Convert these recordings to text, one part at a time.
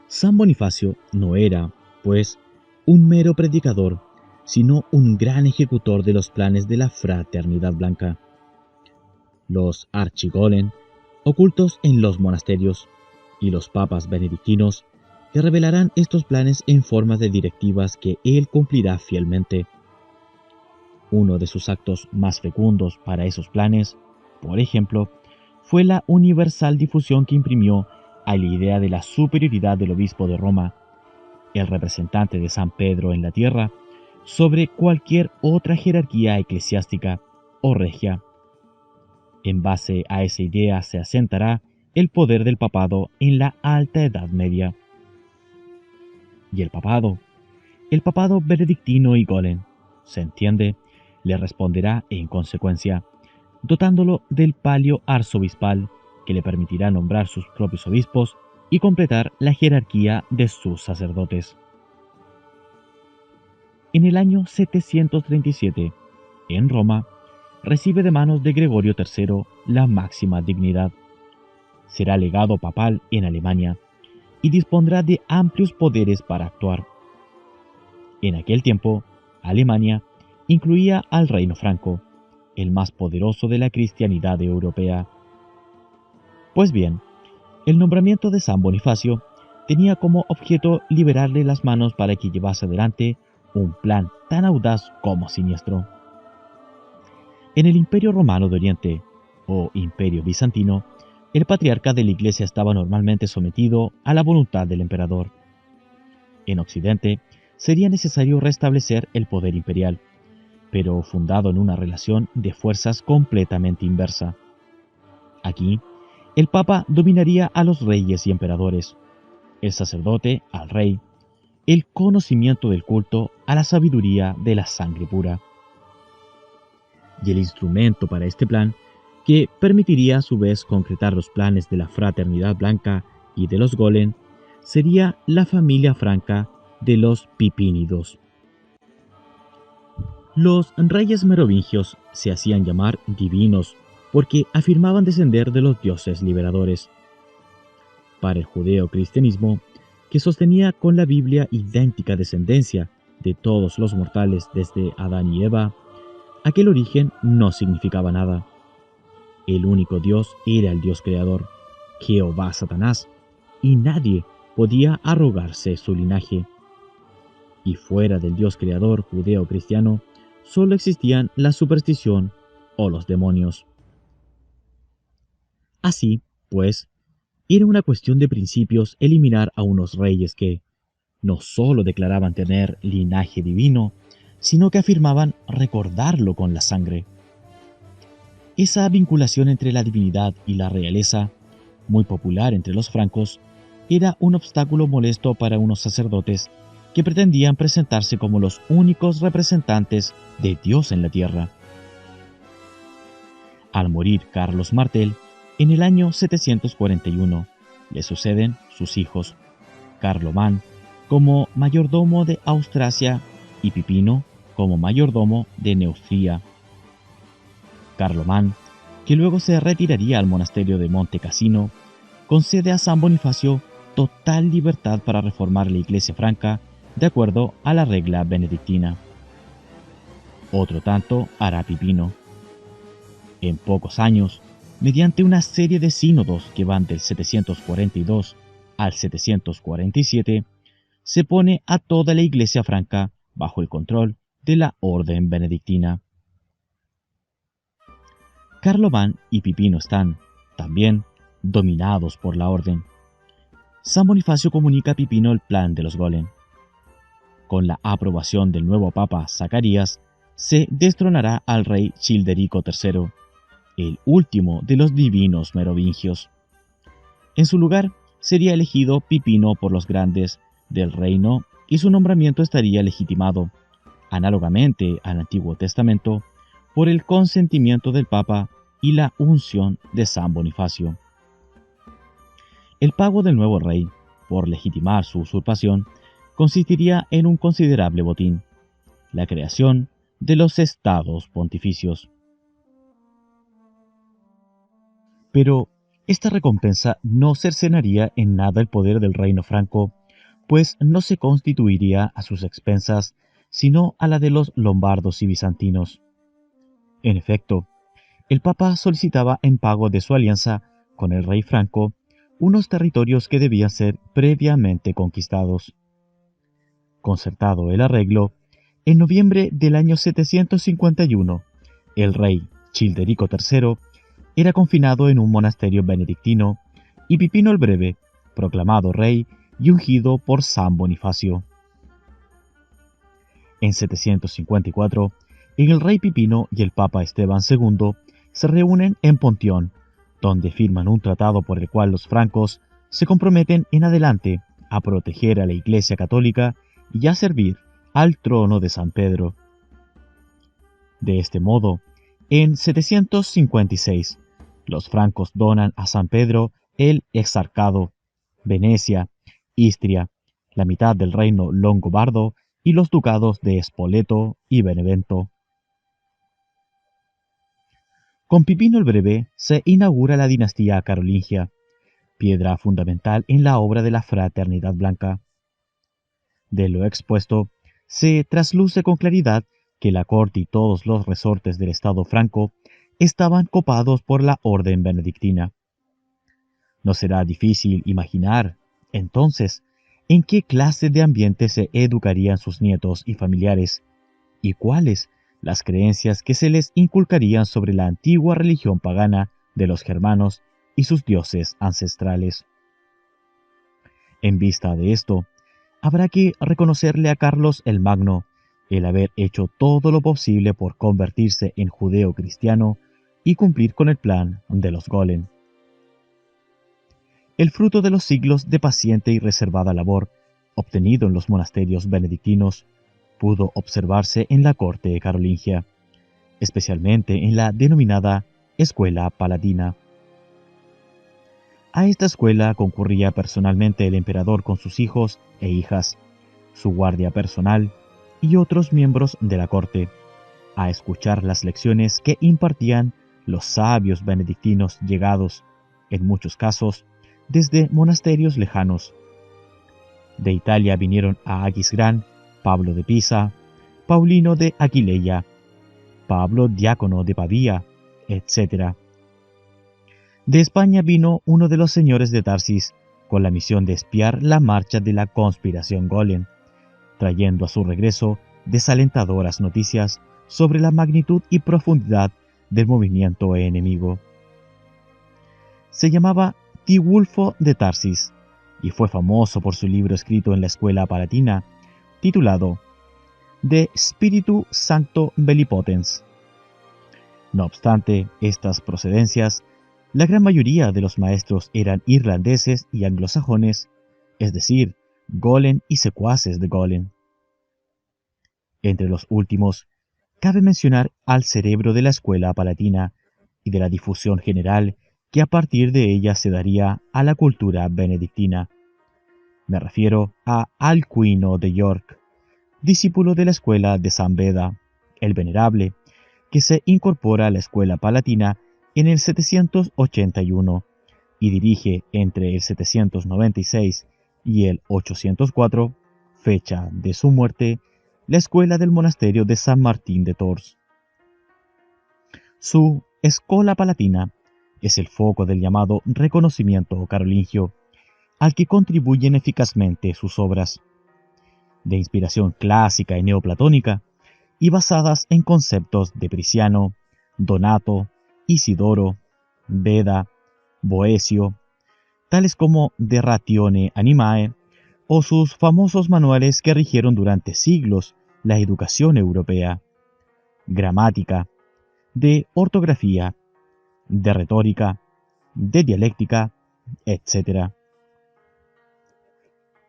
San Bonifacio no era, pues, un mero predicador, sino un gran ejecutor de los planes de la Fraternidad Blanca. Los archigolem, ocultos en los monasterios, y los papas benedictinos, que revelarán estos planes en forma de directivas que él cumplirá fielmente. Uno de sus actos más fecundos para esos planes, por ejemplo, fue la universal difusión que imprimió a la idea de la superioridad del obispo de Roma, el representante de San Pedro en la tierra, sobre cualquier otra jerarquía eclesiástica o regia. En base a esa idea se asentará el poder del papado en la Alta Edad Media. Y el papado benedictino y golem, se entiende, le responderá en consecuencia, dotándolo del palio arzobispal que le permitirá nombrar sus propios obispos y completar la jerarquía de sus sacerdotes. En el año 737, en Roma, recibe de manos de Gregorio III la máxima dignidad. Será legado papal en Alemania y dispondrá de amplios poderes para actuar. En aquel tiempo, Alemania incluía al reino franco, el más poderoso de la cristianidad europea. Pues bien, el nombramiento de San Bonifacio tenía como objeto liberarle las manos para que llevase adelante un plan tan audaz como siniestro. En el Imperio Romano de Oriente, o Imperio Bizantino, el patriarca de la Iglesia estaba normalmente sometido a la voluntad del emperador. En Occidente, sería necesario restablecer el poder imperial, pero fundado en una relación de fuerzas completamente inversa. Aquí, el Papa dominaría a los reyes y emperadores, el sacerdote al rey, el conocimiento del culto a la sabiduría de la sangre pura. Y el instrumento para este plan, que permitiría a su vez concretar los planes de la Fraternidad Blanca y de los golem, sería la familia franca de los Pipínidos. Los reyes merovingios se hacían llamar divinos porque afirmaban descender de los dioses liberadores. Para el judeocristianismo, que sostenía con la Biblia idéntica descendencia de todos los mortales desde Adán y Eva, aquel origen no significaba nada. El único Dios era el Dios creador, Jehová Satanás, y nadie podía arrogarse su linaje. Y fuera del Dios creador judeo-cristiano, solo existían la superstición o los demonios. Así, pues, era una cuestión de principios eliminar a unos reyes que no solo declaraban tener linaje divino, sino que afirmaban recordarlo con la sangre. Esa vinculación entre la divinidad y la realeza, muy popular entre los francos, era un obstáculo molesto para unos sacerdotes que pretendían presentarse como los únicos representantes de Dios en la tierra. Al morir Carlos Martel, en el año 741, le suceden sus hijos, Carlomán como mayordomo de Austrasia y Pipino como mayordomo de Neustria. Carlomán, que luego se retiraría al monasterio de Monte Cassino, concede a San Bonifacio total libertad para reformar la Iglesia franca de acuerdo a la regla benedictina. Otro tanto hará Pipino. En pocos años, mediante una serie de sínodos que van del 742 al 747, se pone a toda la Iglesia franca bajo el control de la orden benedictina. Carlomán y Pipino están, también, dominados por la orden. San Bonifacio comunica a Pipino el plan de los golem. Con la aprobación del nuevo papa Zacarías, se destronará al rey Childerico III, el último de los divinos merovingios. En su lugar sería elegido Pipino por los grandes del reino y su nombramiento estaría legitimado, análogamente al Antiguo Testamento, por el consentimiento del Papa y la unción de San Bonifacio. El pago del nuevo rey, por legitimar su usurpación, consistiría en un considerable botín, la creación de los estados pontificios. Pero, Esta recompensa no cercenaría en nada el poder del reino franco, pues no se constituiría a sus expensas, sino a la de los lombardos y bizantinos. En efecto, el Papa solicitaba en pago de su alianza con el rey franco unos territorios que debían ser previamente conquistados. Concertado el arreglo, en noviembre del año 751, el rey Childerico III era confinado en un monasterio benedictino y Pipino el Breve, proclamado rey y ungido por San Bonifacio. En 754, el rey Pipino y el Papa Esteban II se reúnen en Pontión, donde firman un tratado por el cual los francos se comprometen en adelante a proteger a la Iglesia Católica y a servir al trono de San Pedro. De este modo, en 756, los francos donan a San Pedro el exarcado, Venecia, Istria, la mitad del reino longobardo y los ducados de Spoleto y Benevento. Con Pipino el Breve se inaugura la dinastía carolingia, piedra fundamental en la obra de la Fraternidad Blanca. De lo expuesto, se trasluce con claridad que la corte y todos los resortes del Estado franco estaban copados por la orden benedictina. No será difícil imaginar, entonces, en qué clase de ambiente se educarían sus nietos y familiares, y cuáles las creencias que se les inculcarían sobre la antigua religión pagana de los germanos y sus dioses ancestrales. En vista de esto, habrá que reconocerle a Carlos el Magno el haber hecho todo lo posible por convertirse en judeo-cristiano y cumplir con el plan de los Golem. El fruto de los siglos de paciente y reservada labor, obtenido en los monasterios benedictinos, pudo observarse en la corte carolingia, especialmente en la denominada Escuela Palatina. A esta escuela concurría personalmente el emperador con sus hijos e hijas, su guardia personal y otros miembros de la corte, a escuchar las lecciones que impartían los sabios benedictinos llegados, en muchos casos, desde monasterios lejanos. De Italia vinieron a Aquisgrán Pablo de Pisa, Paulino de Aquileia, Pablo Diácono de Pavía, etc. De España vino uno de los señores de Tarsis con la misión de espiar la marcha de la conspiración Golem, trayendo a su regreso desalentadoras noticias sobre la magnitud y profundidad del movimiento enemigo. Se llamaba Tiwulfo de Tarsis y fue famoso por su libro escrito en la Escuela Palatina, titulado De Spiritu Sancto Bellipotens. No obstante estas procedencias, la gran mayoría de los maestros eran irlandeses y anglosajones, es decir, Golem y secuaces de Golem. Entre los últimos, cabe mencionar al cerebro de la Escuela Palatina y de la difusión general que a partir de ella se daría a la cultura benedictina. Me refiero a Alcuino de York, discípulo de la escuela de San Beda, el Venerable, que se incorpora a la Escuela Palatina en el 781 y dirige entre el 796 y el 804, fecha de su muerte, la escuela del monasterio de San Martín de Tours. Su Escola Palatina es el foco del llamado reconocimiento carolingio, al que contribuyen eficazmente sus obras, de inspiración clásica y neoplatónica, y basadas en conceptos de Prisciano, Donato, Isidoro, Beda, Boecio, tales como De Ratione Animae, o sus famosos manuales que rigieron durante siglos la educación europea: gramática, de ortografía, de retórica, de dialéctica, etc.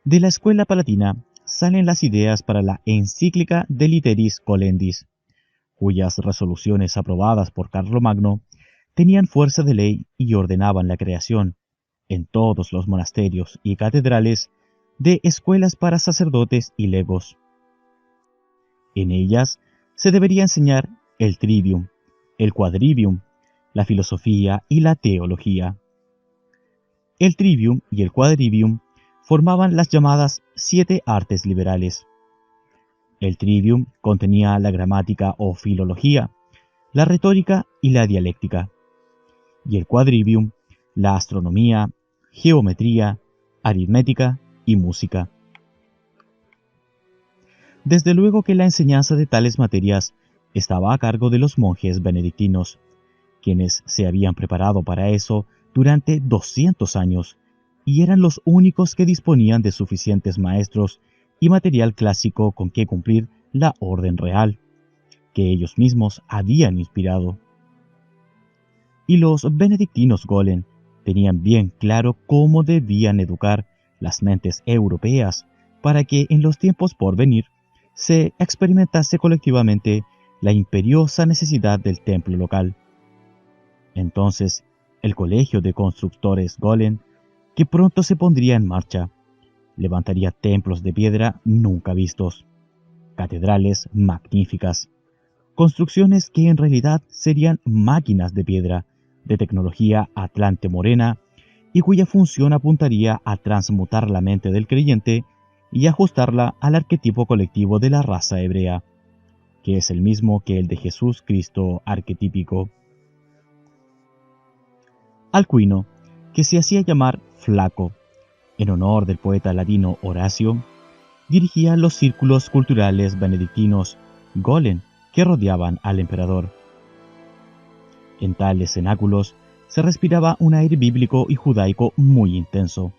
De la Escuela Palatina salen las ideas para la encíclica de Literis Colendis, cuyas resoluciones aprobadas por Carlomagno tenían fuerza de ley y ordenaban la creación, en todos los monasterios y catedrales, de escuelas para sacerdotes y legos. En ellas se debería enseñar el trivium, el quadrivium, la filosofía y la teología. El trivium y el quadrivium formaban las llamadas 7 artes liberales. El trivium contenía la gramática o filología, la retórica y la dialéctica, y el quadrivium la astronomía, geometría, aritmética y música. Desde luego que la enseñanza de tales materias estaba a cargo de los monjes benedictinos, quienes se habían preparado para eso durante 200 años y eran los únicos que disponían de suficientes maestros y material clásico con que cumplir la orden real, que ellos mismos habían inspirado. Y los benedictinos Golem tenían bien claro cómo debían educar las mentes europeas para que en los tiempos por venir se experimentase colectivamente la imperiosa necesidad del templo local. Entonces, el colegio de constructores Golem, que pronto se pondría en marcha, levantaría templos de piedra nunca vistos, catedrales magníficas, construcciones que en realidad serían máquinas de piedra de tecnología atlante morena y cuya función apuntaría a transmutar la mente del creyente y ajustarla al arquetipo colectivo de la raza hebrea, que es el mismo que el de Jesús Cristo arquetípico. Alcuino, que se hacía llamar Flaco, en honor del poeta latino Horacio, dirigía los círculos culturales benedictinos Golem que rodeaban al emperador. En tales cenáculos se respiraba un aire bíblico y judaico muy intenso.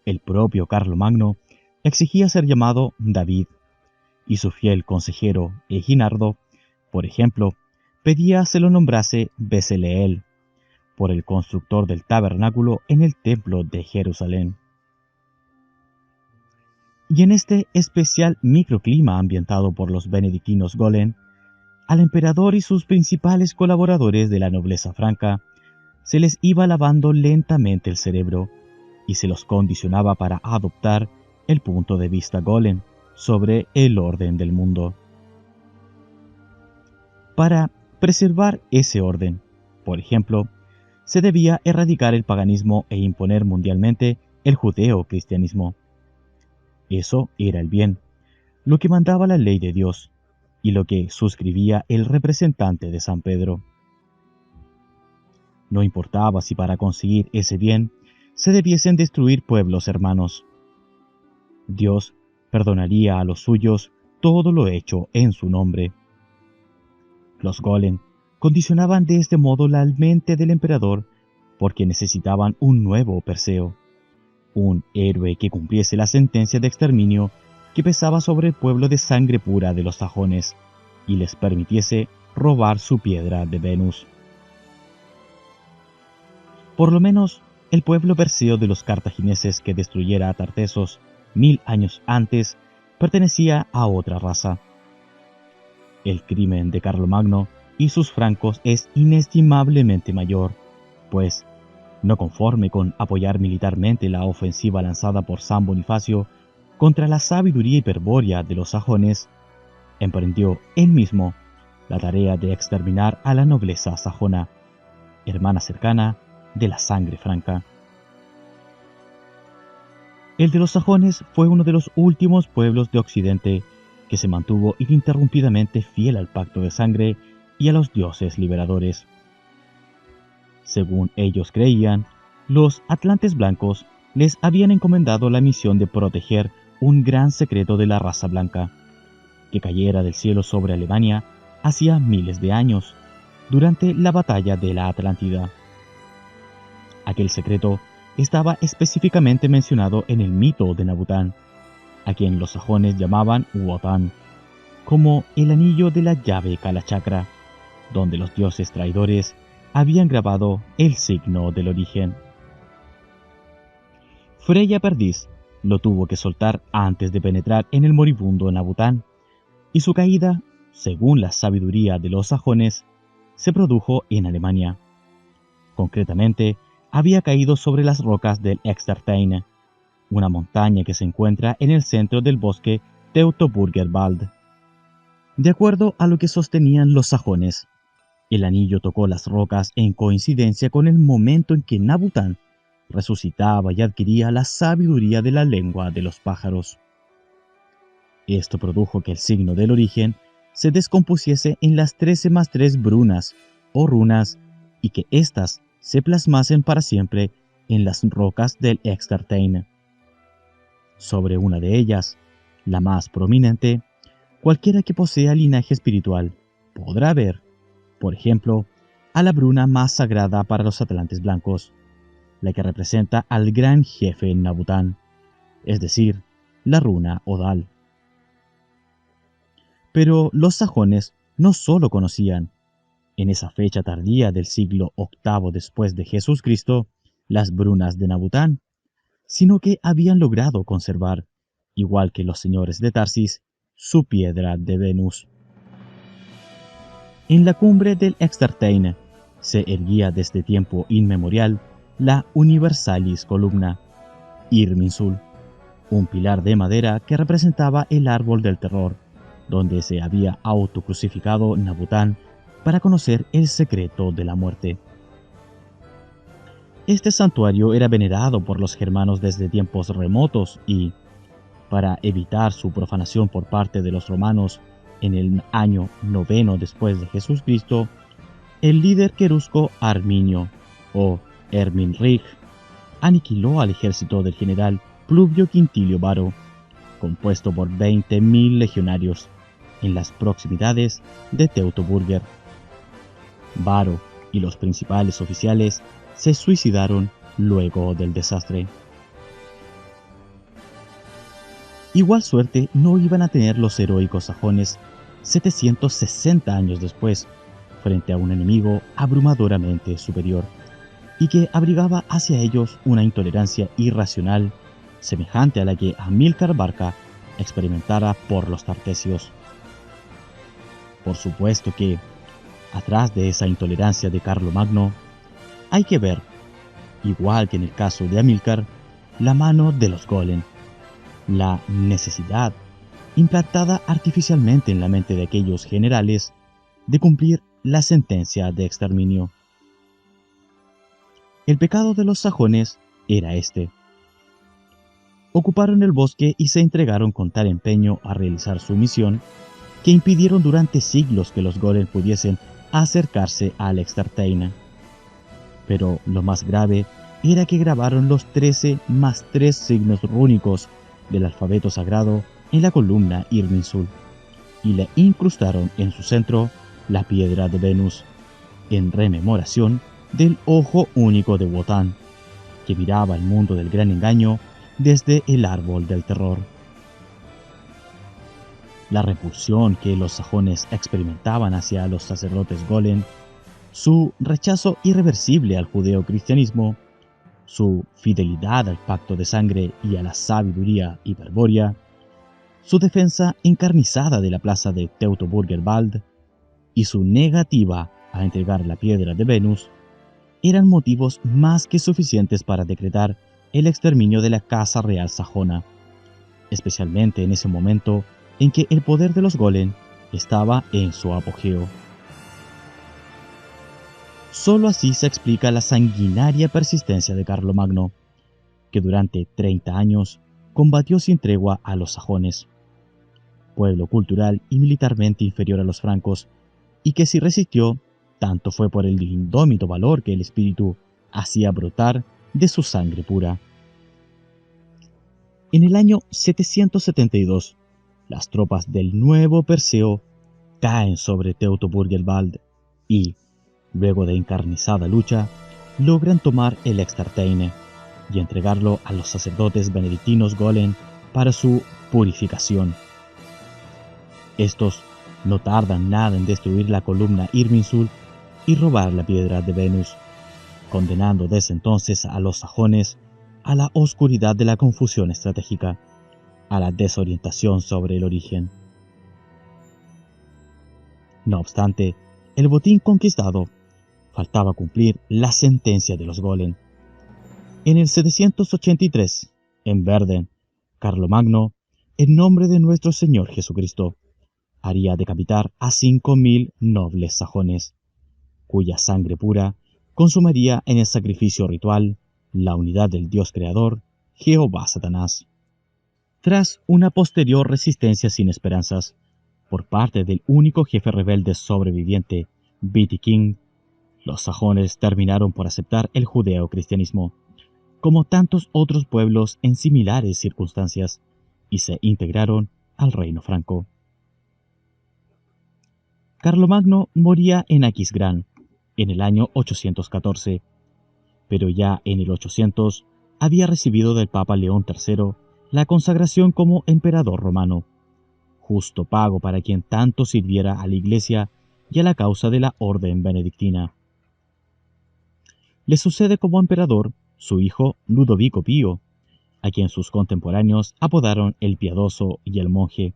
El propio Carlomagno exigía ser llamado David, y su fiel consejero Eginardo, por ejemplo, pedía se lo nombrase Beseleel, por el constructor del tabernáculo en el templo de Jerusalén. Y en este especial microclima ambientado por los benedictinos Golem, al emperador y sus principales colaboradores de la nobleza franca se les iba lavando lentamente el cerebro y se los condicionaba para adoptar el punto de vista Golem sobre el orden del mundo. Para preservar ese orden, por ejemplo, se debía erradicar el paganismo e imponer mundialmente el judeo-cristianismo. Eso era el bien, lo que mandaba la ley de Dios y lo que suscribía el representante de San Pedro. No importaba si para conseguir ese bien se debiesen destruir pueblos hermanos. Dios perdonaría a los suyos todo lo hecho en su nombre. Los Golem condicionaban de este modo la mente del emperador porque necesitaban un nuevo Perseo, un héroe que cumpliese la sentencia de exterminio que pesaba sobre el pueblo de sangre pura de los sajones y les permitiese robar su piedra de Venus. Por lo menos el pueblo perseo de los cartagineses que destruyera a Tartesos 1000 años antes pertenecía a otra raza. El crimen de Carlomagno y sus francos es inestimablemente mayor, pues, no conforme con apoyar militarmente la ofensiva lanzada por San Bonifacio contra la sabiduría hiperbórea de los sajones, emprendió él mismo la tarea de exterminar a la nobleza sajona, hermana cercana de la sangre franca. El de los sajones fue uno de los últimos pueblos de Occidente que se mantuvo ininterrumpidamente fiel al pacto de sangre y a los dioses liberadores. Según ellos creían, los atlantes blancos les habían encomendado la misión de proteger un gran secreto de la raza blanca, que cayera del cielo sobre Alemania hacía miles de años, durante la batalla de la Atlántida. Aquel secreto estaba específicamente mencionado en el mito de Nabután, a quien los sajones llamaban Wotan, como el anillo de la llave Kalachakra, donde los dioses traidores habían grabado el signo del origen. Freya Perdiz lo tuvo que soltar antes de penetrar en el moribundo Nabután, y su caída, según la sabiduría de los sajones, se produjo en Alemania. Concretamente, había caído sobre las rocas del Exterteine, una montaña que se encuentra en el centro del bosque Teutoburger Wald. De acuerdo a lo que sostenían los sajones, el anillo tocó las rocas en coincidencia con el momento en que Nabután resucitaba y adquiría la sabiduría de la lengua de los pájaros. Esto produjo que el signo del origen se descompusiese en las 13 más 3 brunas o runas y que éstas se plasmasen para siempre en las rocas del Extartein. Sobre una de ellas, la más prominente, cualquiera que posea linaje espiritual podrá ver, por ejemplo, a la bruna más sagrada para los atlantes blancos, la que representa al gran jefe Nabután, es decir, la runa Odal. Pero los sajones no solo conocían, en esa fecha tardía del siglo VIII después de Jesucristo, las brunas de Nabután, sino que habían logrado conservar, igual que los señores de Tarsis, su piedra de Venus. En la cumbre del Extartein se erguía desde tiempo inmemorial la Universalis Columna, Irminsul, un pilar de madera que representaba el árbol del terror, donde se había autocrucificado Nabután para conocer el secreto de la muerte. Este santuario era venerado por los germanos desde tiempos remotos y, para evitar su profanación por parte de los romanos en el año 9 después de Jesucristo, el líder querusco Arminio, o Erminrich, aniquiló al ejército del general Pluvio Quintilio Varo, compuesto por 20.000 legionarios, en las proximidades de Teutoburger. Varo y los principales oficiales se suicidaron luego del desastre. Igual suerte no iban a tener los heroicos sajones 760 años después, frente a un enemigo abrumadoramente superior, y que abrigaba hacia ellos una intolerancia irracional, semejante a la que Amílcar Barca experimentara por los tartesios. Por supuesto que, atrás de esa intolerancia de Carlomagno, hay que ver, igual que en el caso de Amílcar, la mano de los golem, la necesidad, implantada artificialmente en la mente de aquellos generales, de cumplir la sentencia de exterminio. El pecado de los sajones era este. Ocuparon el bosque y se entregaron con tal empeño a realizar su misión, que impidieron durante siglos que los golem pudiesen acercarse al Extartein. Pero lo más grave era que grabaron los 13 más 3 signos rúnicos del alfabeto sagrado en la columna Irminsul, y le incrustaron en su centro la piedra de Venus, en rememoración del ojo único de Wotan, que miraba el mundo del gran engaño desde el árbol del terror. La repulsión que los sajones experimentaban hacia los sacerdotes golem, su rechazo irreversible al judeocristianismo, su fidelidad al pacto de sangre y a la sabiduría hiperbórea, su defensa encarnizada de la plaza de Teutoburger-Wald y su negativa a entregar la piedra de Venus, eran motivos más que suficientes para decretar el exterminio de la casa real sajona, especialmente en ese momento en que el poder de los golem estaba en su apogeo. Solo así se explica la sanguinaria persistencia de Carlomagno, que durante 30 años combatió sin tregua a los sajones, pueblo cultural y militarmente inferior a los francos, y que si resistió, tanto fue por el indómito valor que el espíritu hacía brotar de su sangre pura. En el año 772, las tropas del nuevo Perseo caen sobre Teutoburger-Wald y, luego de encarnizada lucha, logran tomar el Extartein y entregarlo a los sacerdotes benedictinos golem para su purificación. Estos no tardan nada en destruir la columna Irminsul y robar la piedra de Venus, condenando desde entonces a los sajones a la oscuridad de la confusión estratégica, a la desorientación sobre el origen. No obstante, el botín conquistado faltaba cumplir la sentencia de los golem. En el 783, en Verden, Carlomagno, en nombre de nuestro Señor Jesucristo, haría decapitar a 5.000 nobles sajones, cuya sangre pura consumiría en el sacrificio ritual la unidad del Dios creador, Jehová Satanás. Tras una posterior resistencia sin esperanzas, por parte del único jefe rebelde sobreviviente, Witikind, los sajones terminaron por aceptar el judeocristianismo, como tantos otros pueblos en similares circunstancias, y se integraron al reino franco. Carlomagno moría en Aquisgrán en el año 814, pero ya en el 800 había recibido del Papa León III la consagración como emperador romano, justo pago para quien tanto sirviera a la Iglesia y a la causa de la orden benedictina. Le sucede como emperador su hijo Ludovico Pío, a quien sus contemporáneos apodaron el Piadoso y el Monje,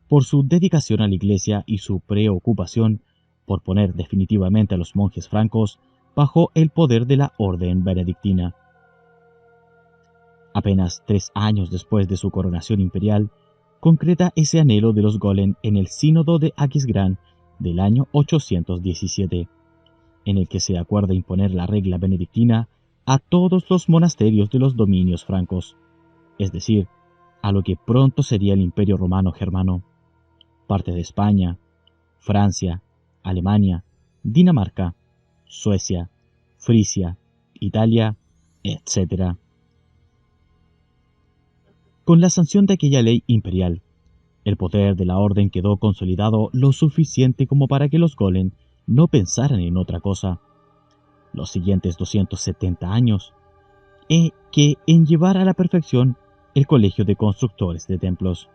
por su dedicación a la Iglesia y su preocupación por poner definitivamente a los monjes francos bajo el poder de la orden benedictina. Apenas 3 años después de su coronación imperial, concreta ese anhelo de los Golem en el Sínodo de Aquisgrán del año 817, en el que se acuerda imponer la regla benedictina a todos los monasterios de los dominios francos, es decir, a lo que pronto sería el Imperio Romano Germano, parte de España, Francia, Alemania, Dinamarca, Suecia, Frisia, Italia, etc. Con la sanción de aquella ley imperial, el poder de la orden quedó consolidado lo suficiente como para que los Golem no pensaran en otra cosa los siguientes 270 años, que en llevar a la perfección el colegio de constructores de templos.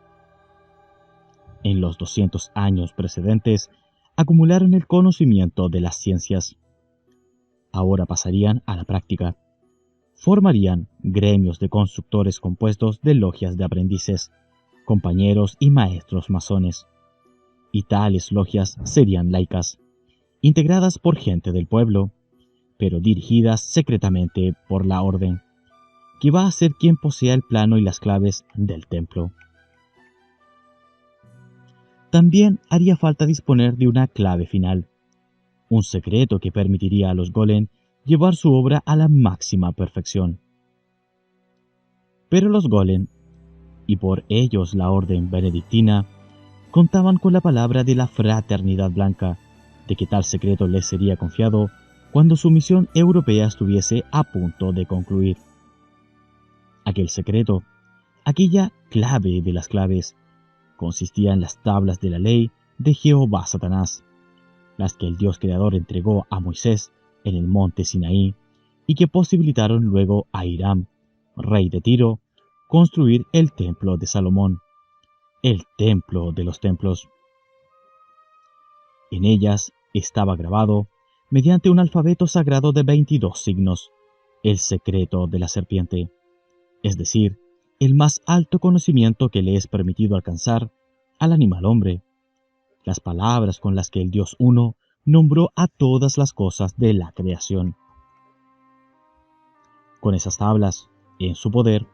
En los 200 años precedentes acumularon el conocimiento de las ciencias. Ahora pasarían a la práctica. Formarían gremios de constructores compuestos de logias de aprendices, compañeros y maestros masones. Y tales logias serían laicas, integradas por gente del pueblo, pero dirigidas secretamente por la orden, que va a ser quien posea el plano y las claves del templo. También haría falta disponer de una clave final, un secreto que permitiría a los Golem llevar su obra a la máxima perfección. Pero los Golem, y por ellos la orden benedictina, contaban con la palabra de la Fraternidad Blanca, de que tal secreto les sería confiado cuando su misión europea estuviese a punto de concluir. Aquel secreto, aquella clave de las claves, consistía en las tablas de la ley de Jehová Satanás, las que el Dios creador entregó a Moisés en el monte Sinaí y que posibilitaron luego a Hiram, rey de Tiro, construir el templo de Salomón, el templo de los templos. En ellas estaba grabado, mediante un alfabeto sagrado de 22 signos, el secreto de la serpiente, es decir, el más alto conocimiento que le es permitido alcanzar al animal hombre, las palabras con las que el Dios Uno nombró a todas las cosas de la creación. Con esas tablas, en su poder,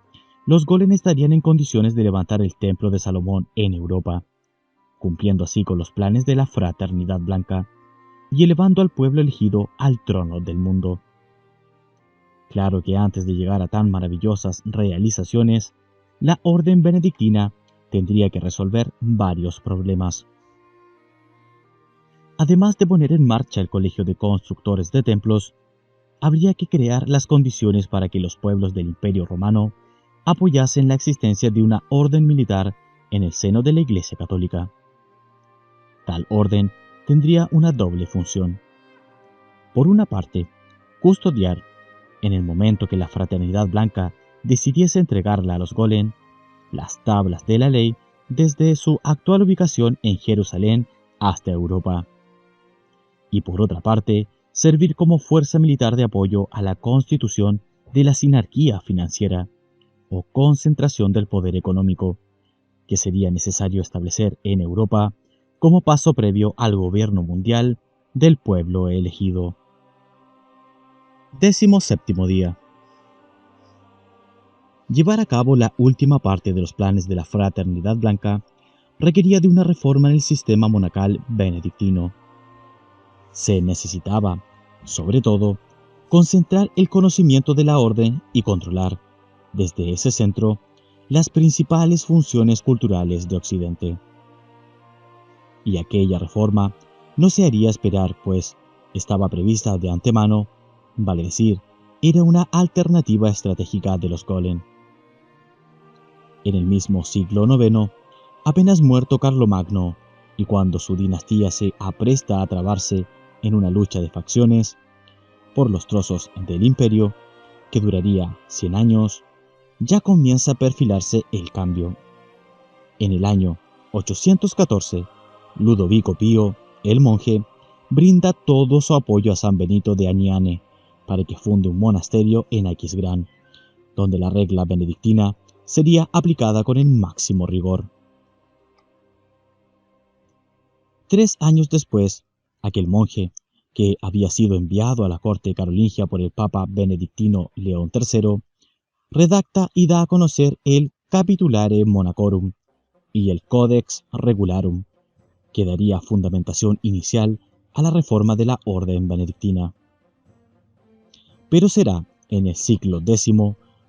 los Golem estarían en condiciones de levantar el templo de Salomón en Europa, cumpliendo así con los planes de la Fraternidad Blanca y elevando al pueblo elegido al trono del mundo. Claro que antes de llegar a tan maravillosas realizaciones, la orden benedictina tendría que resolver varios problemas. Además de poner en marcha el colegio de constructores de templos, habría que crear las condiciones para que los pueblos del Imperio Romano apoyasen la existencia de una orden militar en el seno de la Iglesia Católica. Tal orden tendría una doble función. Por una parte, custodiar, en el momento que la Fraternidad Blanca decidiese entregarla a los Golem, las tablas de la ley desde su actual ubicación en Jerusalén hasta Europa. Y por otra parte, servir como fuerza militar de apoyo a la constitución de la sinarquía financiera o concentración del poder económico, que sería necesario establecer en Europa como paso previo al gobierno mundial del pueblo elegido. 17º día. Llevar a cabo la última parte de los planes de la Fraternidad Blanca requería de una reforma en el sistema monacal benedictino. Se necesitaba, sobre todo, concentrar el conocimiento de la orden y controlar, desde ese centro, las principales funciones culturales de Occidente. Y aquella reforma no se haría esperar, pues estaba prevista de antemano, vale decir, era una alternativa estratégica de los Golem. En el mismo siglo IX, apenas muerto Carlomagno, y cuando su dinastía se apresta a trabarse en una lucha de facciones por los trozos del imperio, que duraría 100 años, ya comienza a perfilarse el cambio. En el año 814, Ludovico Pío, el monje, brinda todo su apoyo a San Benito de Aniane para que funde un monasterio en Aquisgrán, donde la regla benedictina sería aplicada con el máximo rigor. 3 años después, aquel monje, que había sido enviado a la corte carolingia por el Papa Benedictino León III, redacta y da a conocer el Capitulare Monacorum y el Codex Regularum, que daría fundamentación inicial a la reforma de la orden benedictina. Pero será en el siglo X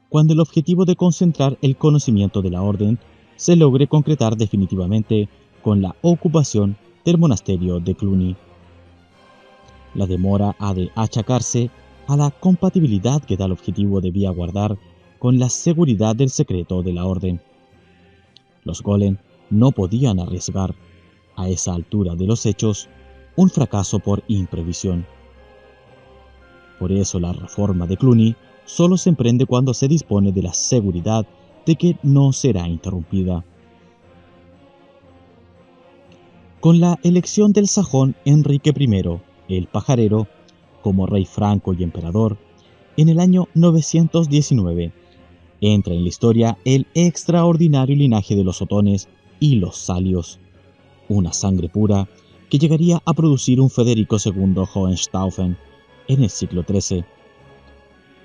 cuando el objetivo de concentrar el conocimiento de la orden se logre concretar definitivamente con la ocupación del monasterio de Cluny. La demora ha de achacarse a la compatibilidad que tal objetivo debía guardar con la seguridad del secreto de la orden. Los Golem no podían arriesgar, a esa altura de los hechos, un fracaso por imprevisión. Por eso la reforma de Cluny solo se emprende cuando se dispone de la seguridad de que no será interrumpida. Con la elección del sajón Enrique I, el Pajarero, como rey franco y emperador, en el año 919, entra en la historia el extraordinario linaje de los Otones y los Salios, una sangre pura que llegaría a producir un Federico II Hohenstaufen en el siglo XIII,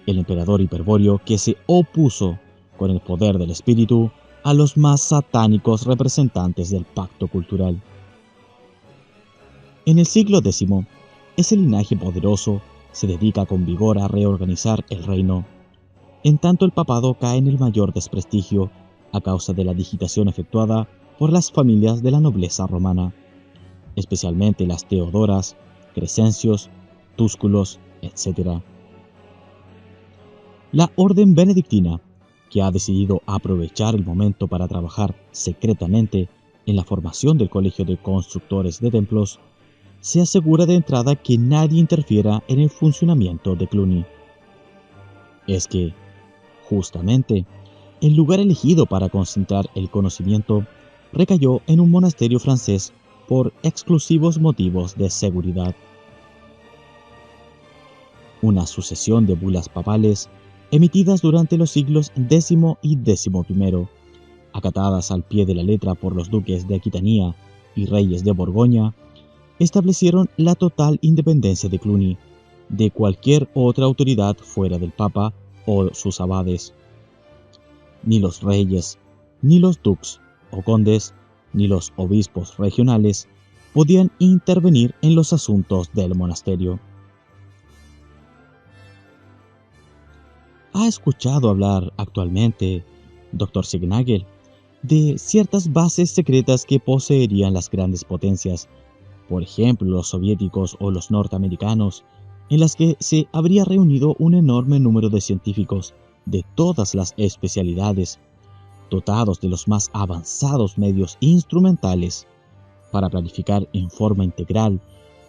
el emperador hiperbóreo que se opuso con el poder del espíritu a los más satánicos representantes del pacto cultural. En el siglo X, ese linaje poderoso se dedica con vigor a reorganizar el reino, en tanto el papado cae en el mayor desprestigio a causa de la digitación efectuada por las familias de la nobleza romana, especialmente las Teodoras, Crescencios, Túsculos, etc. La orden benedictina, que ha decidido aprovechar el momento para trabajar secretamente en la formación del Colegio de Constructores de Templos, se asegura de entrada que nadie interfiera en el funcionamiento de Cluny. Es que, justamente, el lugar elegido para concentrar el conocimiento recayó en un monasterio francés por exclusivos motivos de seguridad. Una sucesión de bulas papales emitidas durante los siglos X y XI, acatadas al pie de la letra por los duques de Aquitania y reyes de Borgoña, establecieron la total independencia de Cluny de cualquier otra autoridad fuera del Papa o sus abades. Ni los reyes, ni los dux o condes, ni los obispos regionales podían intervenir en los asuntos del monasterio. ¿Ha escuchado hablar actualmente, Dr. Signagel, de ciertas bases secretas que poseerían las grandes potencias, por ejemplo los soviéticos o los norteamericanos, en las que se habría reunido un enorme número de científicos de todas las especialidades, dotados de los más avanzados medios instrumentales, para planificar en forma integral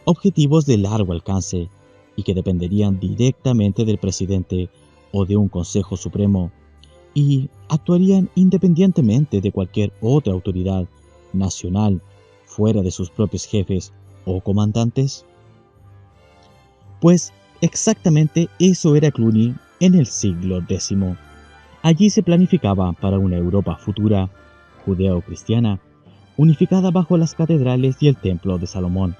objetivos de largo alcance y que dependerían directamente del presidente o de un Consejo Supremo y actuarían independientemente de cualquier otra autoridad nacional fuera de sus propios jefes o comandantes? Pues exactamente eso era Cluny en el siglo X. Allí se planificaba para una Europa futura, judeo-cristiana, unificada bajo las catedrales y el templo de Salomón,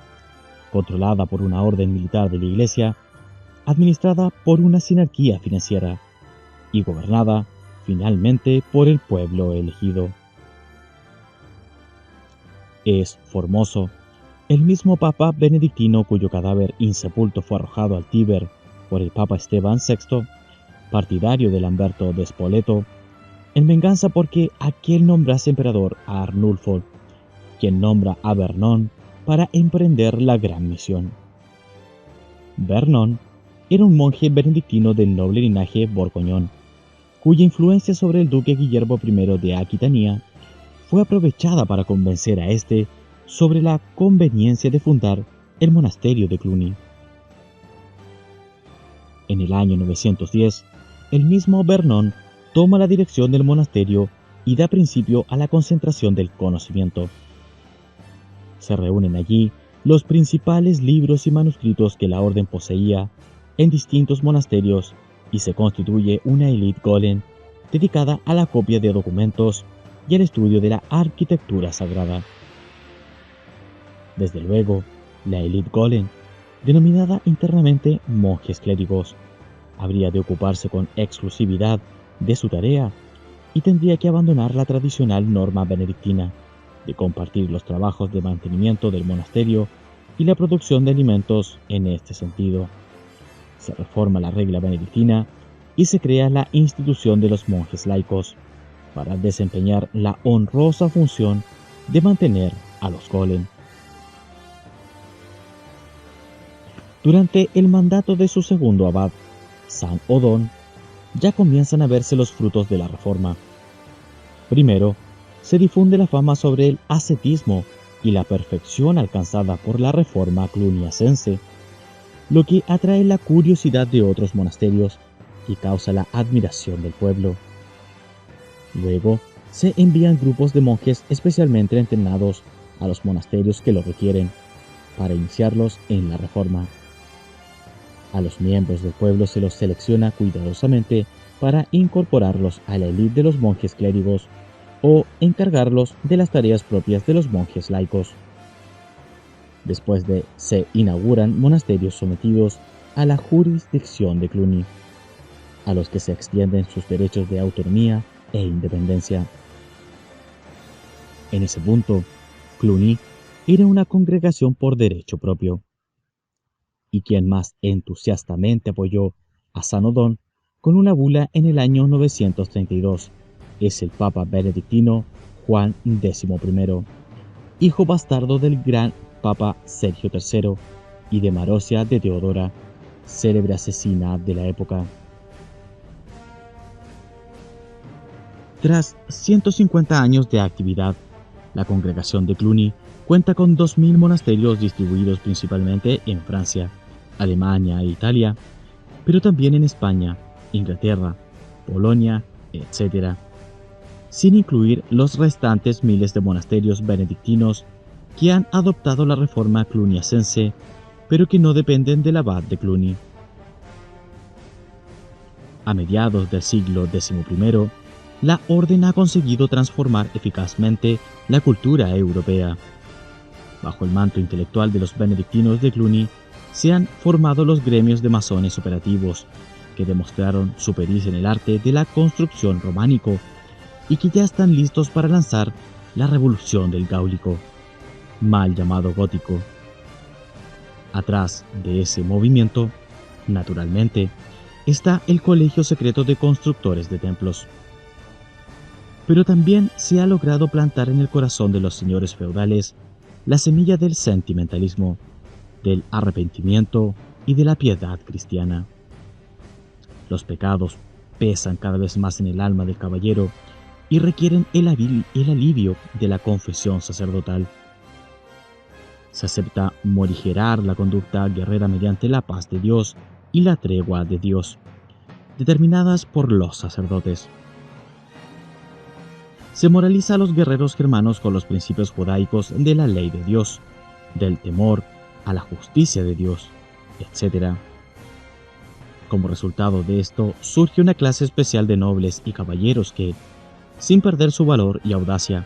controlada por una orden militar de la Iglesia, administrada por una sinarquía financiera y gobernada finalmente por el pueblo elegido. Es Formoso, el mismo Papa benedictino cuyo cadáver insepulto fue arrojado al Tíber, por el Papa Esteban VI, partidario de Lamberto de Spoleto, en venganza porque aquel nombrase emperador a Arnulfo, quien nombra a Vernon para emprender la gran misión. Vernon era un monje benedictino del noble linaje borgoñón, cuya influencia sobre el duque Guillermo I de Aquitania fue aprovechada para convencer a este sobre la conveniencia de fundar el monasterio de Cluny. En el año 910, el mismo Vernon toma la dirección del monasterio y da principio a la concentración del conocimiento. Se reúnen allí los principales libros y manuscritos que la orden poseía en distintos monasterios y se constituye una élite golem dedicada a la copia de documentos y al estudio de la arquitectura sagrada. Desde luego, la élite golem, denominada internamente monjes clérigos, habría de ocuparse con exclusividad de su tarea y tendría que abandonar la tradicional norma benedictina de compartir los trabajos de mantenimiento del monasterio y la producción de alimentos en este sentido. Se reforma la regla benedictina y se crea la institución de los monjes laicos para desempeñar la honrosa función de mantener a los golem. Durante el mandato de su segundo abad, San Odón, ya comienzan a verse los frutos de la reforma. Primero, se difunde la fama sobre el ascetismo y la perfección alcanzada por la reforma cluniacense, lo que atrae la curiosidad de otros monasterios y causa la admiración del pueblo. Luego, se envían grupos de monjes especialmente entrenados a los monasterios que lo requieren, para iniciarlos en la reforma. A los miembros del pueblo se los selecciona cuidadosamente para incorporarlos a la élite de los monjes clérigos o encargarlos de las tareas propias de los monjes laicos. Después se inauguran monasterios sometidos a la jurisdicción de Cluny, a los que se extienden sus derechos de autonomía e independencia. En ese punto, Cluny era una congregación por derecho propio. Y quien más entusiastamente apoyó a San Odón con una bula en el año 932 es el Papa benedictino Juan X, hijo bastardo del gran Papa Sergio III y de Marosia de Teodora, célebre asesina de la época. Tras 150 años de actividad, la congregación de Cluny cuenta con 2000 monasterios distribuidos principalmente en Francia, Alemania e Italia, pero también en España, Inglaterra, Polonia, etc., sin incluir los restantes miles de monasterios benedictinos que han adoptado la reforma cluniacense, pero que no dependen del abad de Cluny. A mediados del siglo XI, la orden ha conseguido transformar eficazmente la cultura europea. Bajo el manto intelectual de los benedictinos de Cluny, se han formado los gremios de masones operativos, que demostraron su pericia en el arte de la construcción románico y que ya están listos para lanzar la revolución del gáulico, mal llamado gótico. Atrás de ese movimiento, naturalmente, está el Colegio Secreto de Constructores de Templos. Pero también se ha logrado plantar en el corazón de los señores feudales la semilla del sentimentalismo, del arrepentimiento y de la piedad cristiana. Los pecados pesan cada vez más en el alma del caballero y requieren el alivio de la confesión sacerdotal. Se acepta morigerar la conducta guerrera mediante la paz de Dios y la tregua de Dios, determinadas por los sacerdotes. Se moraliza a los guerreros germanos con los principios judaicos de la ley de Dios, del temor a la justicia de Dios, etc. Como resultado de esto, surge una clase especial de nobles y caballeros que, sin perder su valor y audacia,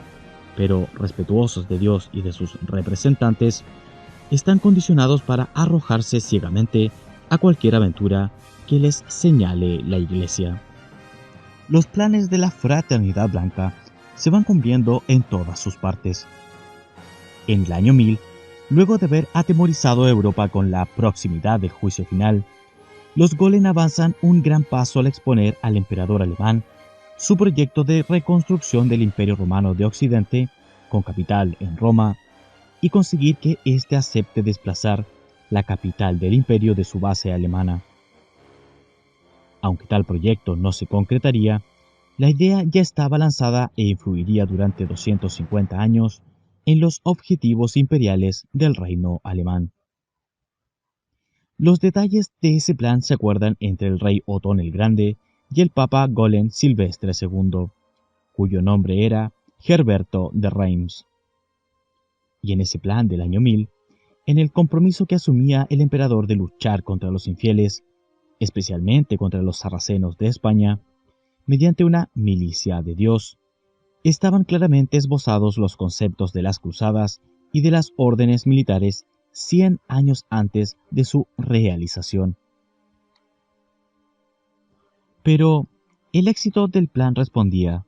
pero respetuosos de Dios y de sus representantes, están condicionados para arrojarse ciegamente a cualquier aventura que les señale la Iglesia. Los planes de la Fraternidad Blanca se van cumpliendo en todas sus partes. En el año 1000, luego de haber atemorizado a Europa con la proximidad del juicio final, los Golem avanzan un gran paso al exponer al emperador alemán su proyecto de reconstrucción del Imperio Romano de Occidente, con capital en Roma, y conseguir que éste acepte desplazar la capital del imperio de su base alemana. Aunque tal proyecto no se concretaría, la idea ya estaba lanzada e influiría durante 250 años en los objetivos imperiales del reino alemán. Los detalles de ese plan se acuerdan entre el rey Otón el Grande y el papa Golem Silvestre II, cuyo nombre era Herberto de Reims. Y en ese plan del año 1000, en el compromiso que asumía el emperador de luchar contra los infieles, especialmente contra los sarracenos de España, mediante una milicia de Dios, estaban claramente esbozados los conceptos de las cruzadas y de las órdenes militares 100 años antes de su realización. Pero el éxito del plan respondía,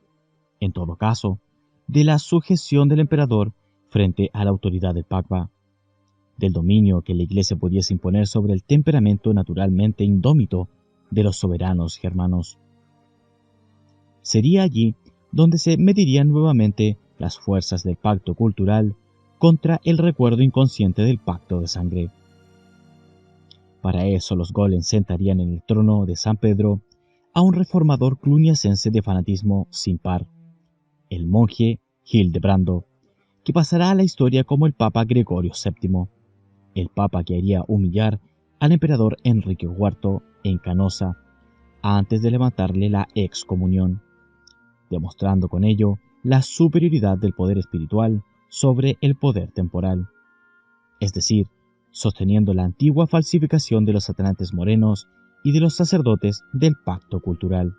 en todo caso, de la sujeción del emperador frente a la autoridad del Papa, del dominio que la Iglesia pudiese imponer sobre el temperamento naturalmente indómito de los soberanos germanos. Sería allí donde se medirían nuevamente las fuerzas del pacto cultural contra el recuerdo inconsciente del pacto de sangre. Para eso los Golem sentarían en el trono de San Pedro a un reformador cluniacense de fanatismo sin par, el monje Hildebrando, que pasará a la historia como el Papa Gregorio VII, el Papa que haría humillar al emperador Enrique IV en Canosa antes de levantarle la excomunión, demostrando con ello la superioridad del poder espiritual sobre el poder temporal, es decir, sosteniendo la antigua falsificación de los atlantes morenos y de los sacerdotes del pacto cultural.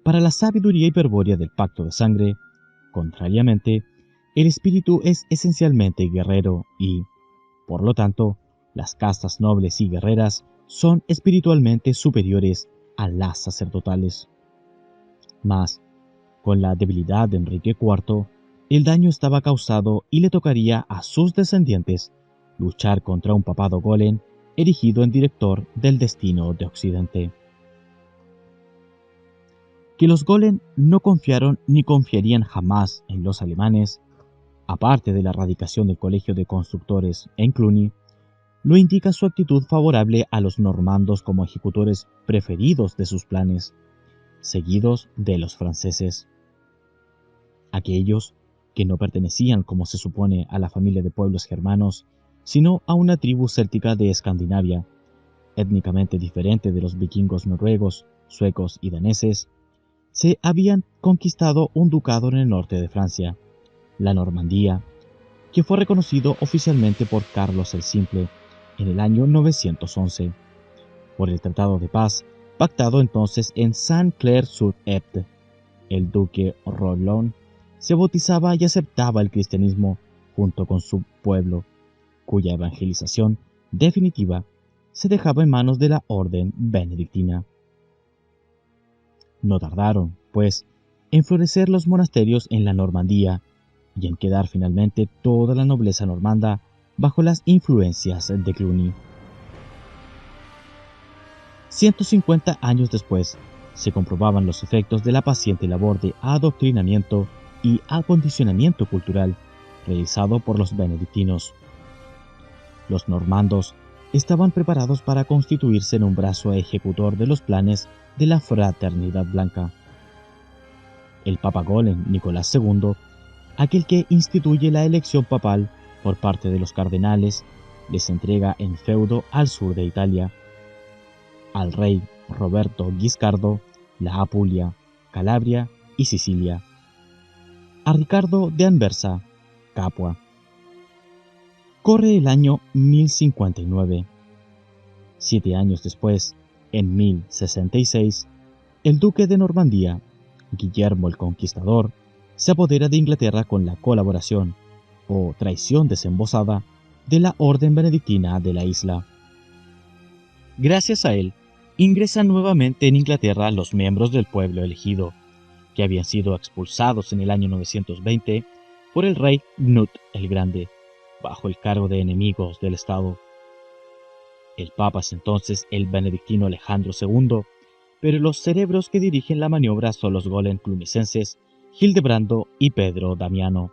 Para la sabiduría hiperbórea del pacto de sangre, contrariamente, el espíritu es esencialmente guerrero y, por lo tanto, las castas nobles y guerreras son espiritualmente superiores a las sacerdotales. Mas, con la debilidad de Enrique IV, el daño estaba causado y le tocaría a sus descendientes luchar contra un papado Golem erigido en director del destino de Occidente. Que los Golem no confiaron ni confiarían jamás en los alemanes, aparte de la erradicación del Colegio de Constructores en Cluny, lo indica su actitud favorable a los normandos como ejecutores preferidos de sus planes, seguidos de los franceses. Aquellos que no pertenecían, como se supone, a la familia de pueblos germanos, sino a una tribu céltica de Escandinavia, étnicamente diferente de los vikingos noruegos, suecos y daneses, se habían conquistado un ducado en el norte de Francia, la Normandía, que fue reconocido oficialmente por Carlos el Simple en el año 911, por el Tratado de Paz pactado entonces en Saint-Clair-sur-Epte. El duque Rollon se bautizaba y aceptaba el cristianismo junto con su pueblo, cuya evangelización definitiva se dejaba en manos de la orden benedictina. No tardaron, pues, en florecer los monasterios en la Normandía y en quedar finalmente toda la nobleza normanda bajo las influencias de Cluny. 150 años después, se comprobaban los efectos de la paciente labor de adoctrinamiento y acondicionamiento cultural realizado por los benedictinos. Los normandos estaban preparados para constituirse en un brazo ejecutor de los planes de la Fraternidad Blanca. El Papa Golem Nicolás II, aquel que instituye la elección papal por parte de los cardenales, les entrega en feudo al sur de Italia, al rey Roberto Guiscardo, la Apulia, Calabria y Sicilia, a Ricardo de Anversa, Capua. Corre el año 1059. 7 años después, en 1066, el duque de Normandía, Guillermo el Conquistador, se apodera de Inglaterra con la colaboración, o traición desembosada, de la orden benedictina de la isla. Gracias a él, ingresan nuevamente en Inglaterra los miembros del pueblo elegido, que habían sido expulsados en el año 920 por el rey Knut el Grande, bajo el cargo de enemigos del Estado. El Papa es entonces el benedictino Alejandro II, pero los cerebros que dirigen la maniobra son los golem clunicenses Hildebrando y Pedro Damiano.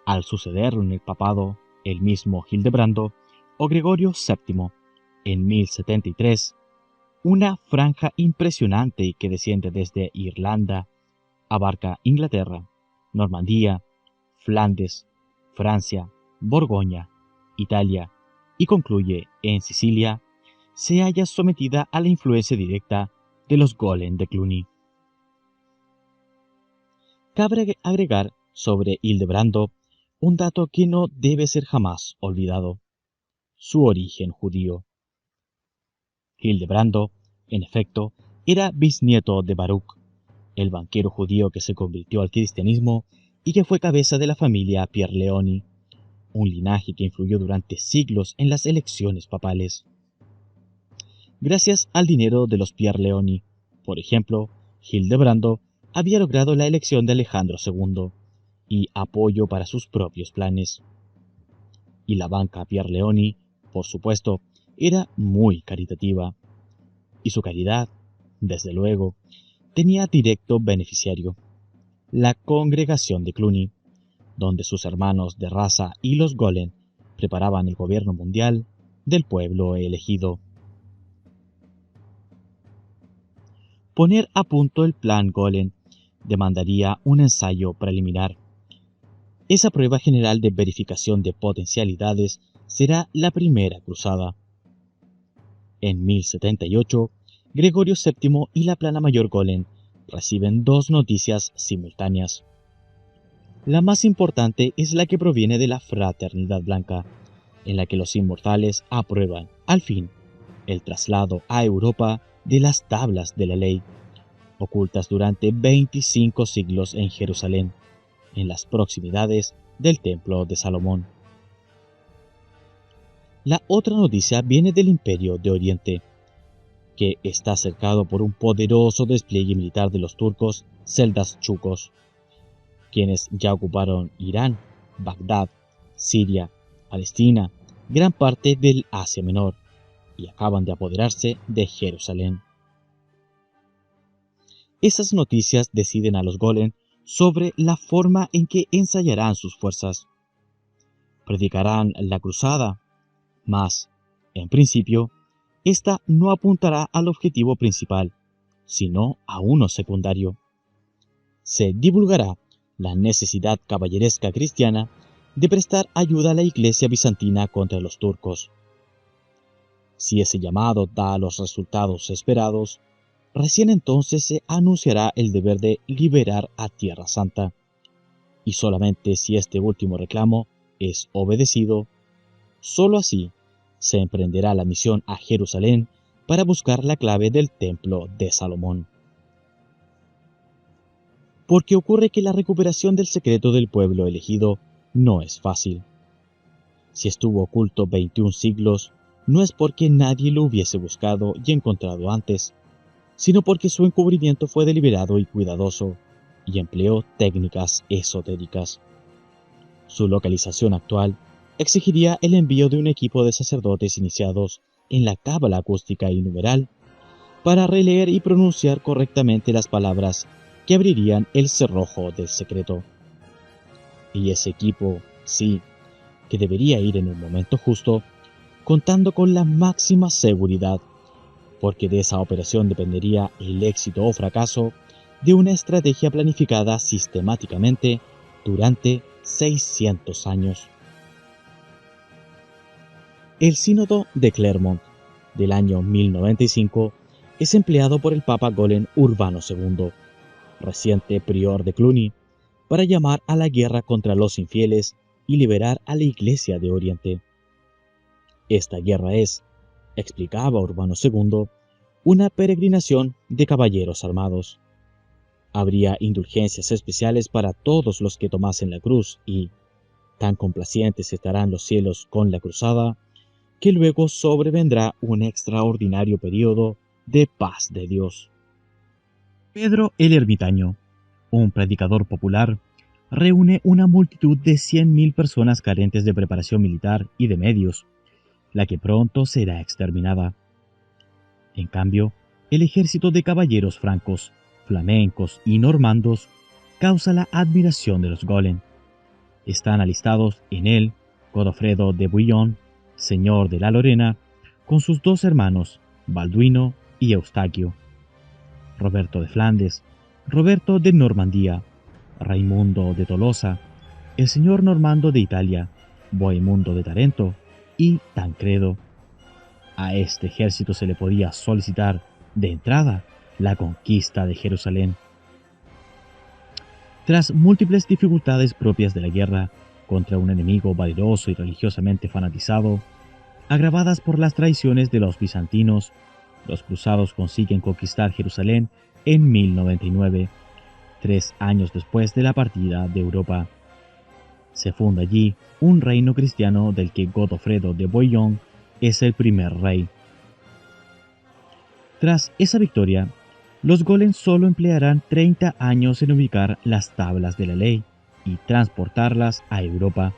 Al sucederlo en el papado, el mismo Hildebrando o Gregorio VII, en 1073, una franja impresionante que desciende desde Irlanda, abarca Inglaterra, Normandía, Flandes, Francia, Borgoña, Italia y concluye en Sicilia, se halla sometida a la influencia directa de los golem de Cluny. Cabe agregar sobre Hildebrando un dato que no debe ser jamás olvidado: su origen judío. Hildebrando, en efecto, era bisnieto de Baruch, el banquero judío que se convirtió al cristianismo y que fue cabeza de la familia Pierleoni, un linaje que influyó durante siglos en las elecciones papales. Gracias al dinero de los Pierleoni, por ejemplo, Hildebrando había logrado la elección de Alejandro II y apoyo para sus propios planes. Y la banca Pierleoni, por supuesto, era muy caritativa. Y su caridad, desde luego, tenía directo beneficiario: la congregación de Cluny, donde sus hermanos de raza y los golem preparaban el gobierno mundial del pueblo elegido. Poner a punto el plan golem demandaría un ensayo preliminar. Esa prueba general de verificación de potencialidades será la primera cruzada. En 1078, Gregorio VII y la plana mayor golem reciben dos noticias simultáneas. La más importante es la que proviene de la Fraternidad Blanca, en la que los inmortales aprueban, al fin, el traslado a Europa de las tablas de la ley, ocultas durante 25 siglos en Jerusalén, en las proximidades del Templo de Salomón. La otra noticia viene del Imperio de Oriente, que está cercado por un poderoso despliegue militar de los turcos seldachukos, quienes ya ocuparon Irán, Bagdad, Siria, Palestina, gran parte del Asia Menor, y acaban de apoderarse de Jerusalén. Esas noticias deciden a los golem sobre la forma en que ensayarán sus fuerzas. Predicarán la cruzada, mas, en principio, esta no apuntará al objetivo principal, sino a uno secundario. Se divulgará la necesidad caballeresca cristiana de prestar ayuda a la Iglesia bizantina contra los turcos. Si ese llamado da los resultados esperados, recién entonces se anunciará el deber de liberar a Tierra Santa, y solamente si este último reclamo es obedecido, sólo así se emprenderá la misión a Jerusalén para buscar la clave del Templo de Salomón. Porque ocurre que la recuperación del secreto del pueblo elegido no es fácil. Si estuvo oculto 21 siglos, no es porque nadie lo hubiese buscado y encontrado antes, sino porque su encubrimiento fue deliberado y cuidadoso, y empleó técnicas esotéricas. Su localización actual exigiría el envío de un equipo de sacerdotes iniciados en la cábala acústica y numeral para releer y pronunciar correctamente las palabras que abrirían el cerrojo del secreto. Y ese equipo, sí, que debería ir en un momento justo, contando con la máxima seguridad, porque de esa operación dependería el éxito o fracaso de una estrategia planificada sistemáticamente durante 600 años. El Sínodo de Clermont del año 1095 es empleado por el Papa golem Urbano II, reciente prior de Cluny, para llamar a la guerra contra los infieles y liberar a la Iglesia de Oriente. Esta guerra es, explicaba Urbano II, una peregrinación de caballeros armados. Habría indulgencias especiales para todos los que tomasen la cruz y, tan complacientes estarán los cielos con la cruzada, que luego sobrevendrá un extraordinario período de paz de Dios. Pedro el Ermitaño, un predicador popular, reúne una multitud de 100.000 personas carentes de preparación militar y de medios, la que pronto será exterminada. En cambio, el ejército de caballeros francos, flamencos y normandos causa la admiración de los Golem. Están alistados en él Godofredo de Bouillon, señor de la Lorena, con sus dos hermanos, Balduino y Eustaquio, Roberto de Flandes, Roberto de Normandía, Raimundo de Tolosa, el señor normando de Italia, Bohemundo de Tarento y Tancredo. A este ejército se le podía solicitar, de entrada, la conquista de Jerusalén. Tras múltiples dificultades propias de la guerra contra un enemigo valeroso y religiosamente fanatizado, agravadas por las traiciones de los bizantinos, los cruzados consiguen conquistar Jerusalén en 1099, 3 años después de la partida de Europa. Se funda allí un reino cristiano del que Godofredo de Bouillon es el primer rey. Tras esa victoria, los Golem solo emplearán 30 años en ubicar las tablas de la ley y transportarlas a Europa.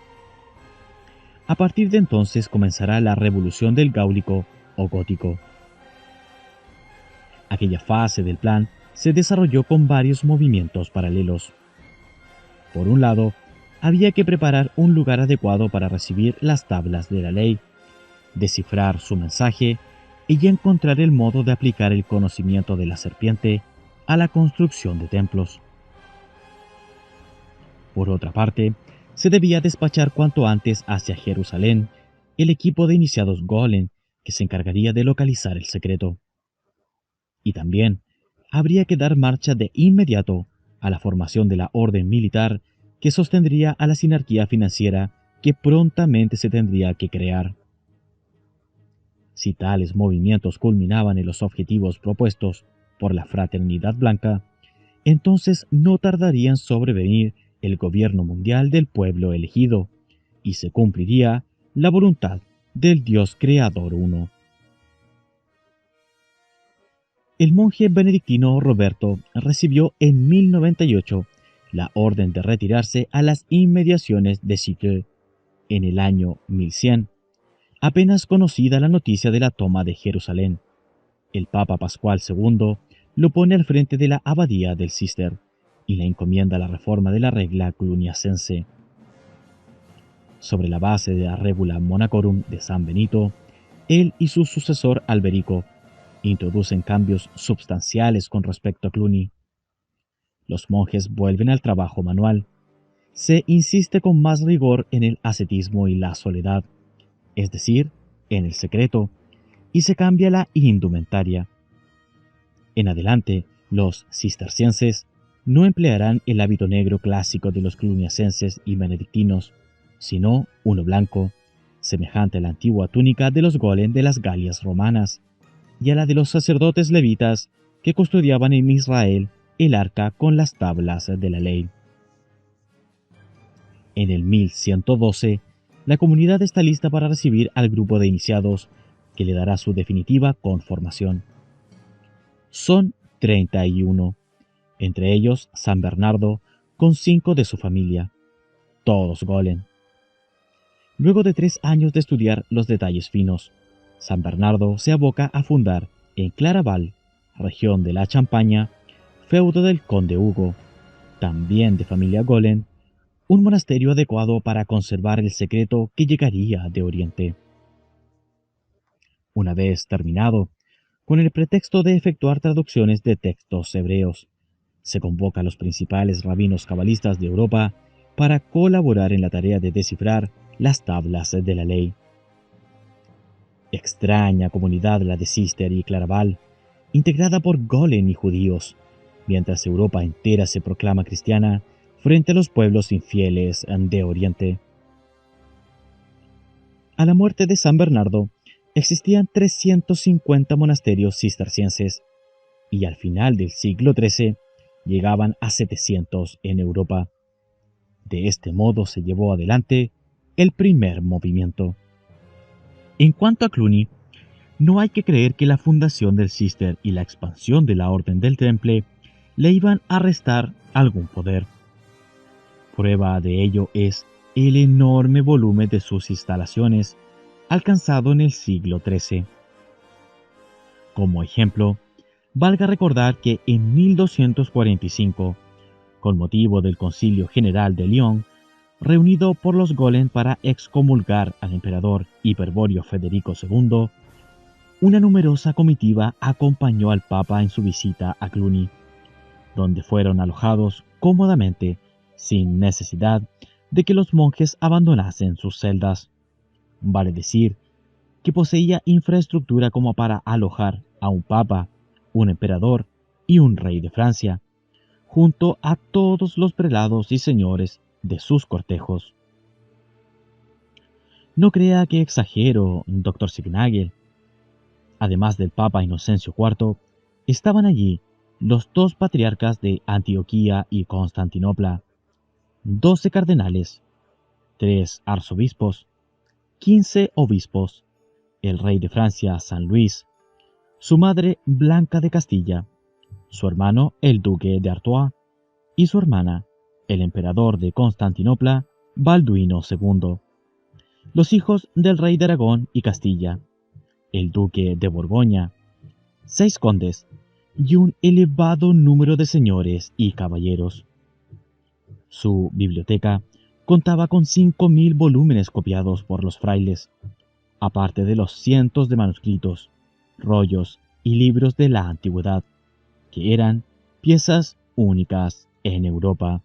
A partir de entonces comenzará la revolución del Gáulico o Gótico. Aquella fase del plan se desarrolló con varios movimientos paralelos. Por un lado, había que preparar un lugar adecuado para recibir las tablas de la ley, descifrar su mensaje y encontrar el modo de aplicar el conocimiento de la serpiente a la construcción de templos. Por otra parte, se debía despachar cuanto antes hacia Jerusalén el equipo de iniciados Golem que se encargaría de localizar el secreto. Y también habría que dar marcha de inmediato a la formación de la orden militar que sostendría a la sinarquía financiera que prontamente se tendría que crear. Si tales movimientos culminaban en los objetivos propuestos por la Fraternidad Blanca, entonces no tardaría en sobrevenir el gobierno mundial del pueblo elegido, y se cumpliría la voluntad del Dios Creador Uno. El monje benedictino Roberto recibió en 1098 la orden de retirarse a las inmediaciones de Citeaux. En el año 1100, apenas conocida la noticia de la toma de Jerusalén, el Papa Pascual II lo pone al frente de la abadía del Císter y le encomienda la reforma de la regla cluniacense. Sobre la base de la Regula Monacorum de San Benito, él y su sucesor Alberico introducen cambios substanciales con respecto a Cluny. Los monjes vuelven al trabajo manual. Se insiste con más rigor en el ascetismo y la soledad, es decir, en el secreto, y se cambia la indumentaria. En adelante, los cistercienses no emplearán el hábito negro clásico de los cluniacenses y benedictinos, sino uno blanco, semejante a la antigua túnica de los Golem de las Galias romanas y a la de los sacerdotes levitas que custodiaban en Israel el arca con las tablas de la ley. En el 1112, la comunidad está lista para recibir al grupo de iniciados que le dará su definitiva conformación. Son 31, entre ellos San Bernardo con 5 de su familia, todos Golem. Luego de 3 años de estudiar los detalles finos, San Bernardo se aboca a fundar en Claraval, región de la Champaña, feudo del conde Hugo, también de familia Golem, un monasterio adecuado para conservar el secreto que llegaría de Oriente. Una vez terminado, con el pretexto de efectuar traducciones de textos hebreos, se convoca a los principales rabinos cabalistas de Europa para colaborar en la tarea de descifrar las tablas de la ley. Extraña comunidad la de Císter y Claraval, integrada por Golem y judíos, mientras Europa entera se proclama cristiana frente a los pueblos infieles de Oriente. A la muerte de San Bernardo, existían 350 monasterios cistercienses, y al final del siglo XIII llegaban a 700 en Europa. De este modo se llevó adelante el primer movimiento. En cuanto a Cluny, no hay que creer que la fundación del Císter y la expansión de la Orden del Temple le iban a restar algún poder. Prueba de ello es el enorme volumen de sus instalaciones, alcanzado en el siglo XIII. Como ejemplo, valga recordar que en 1245, con motivo del Concilio General de Lyon, reunido por los Golen para excomulgar al emperador Hiperborio Federico II, una numerosa comitiva acompañó al Papa en su visita a Cluny, donde fueron alojados cómodamente, sin necesidad de que los monjes abandonasen sus celdas. Vale decir que poseía infraestructura como para alojar a un papa, un emperador y un rey de Francia, junto a todos los prelados y señores de sus cortejos. No crea que exagero, doctor Signagel. Además del Papa Inocencio IV, estaban allí los dos patriarcas de Antioquía y Constantinopla, 12 cardenales, 3 arzobispos, 15 obispos, el rey de Francia San Luis, su madre Blanca de Castilla, su hermano el duque de Artois y su hermana, el emperador de Constantinopla, Balduino II, los hijos del rey de Aragón y Castilla, el duque de Borgoña, 6 condes y un elevado número de señores y caballeros. Su biblioteca contaba con 5.000 volúmenes copiados por los frailes, aparte de los cientos de manuscritos, rollos y libros de la antigüedad, que eran piezas únicas en Europa.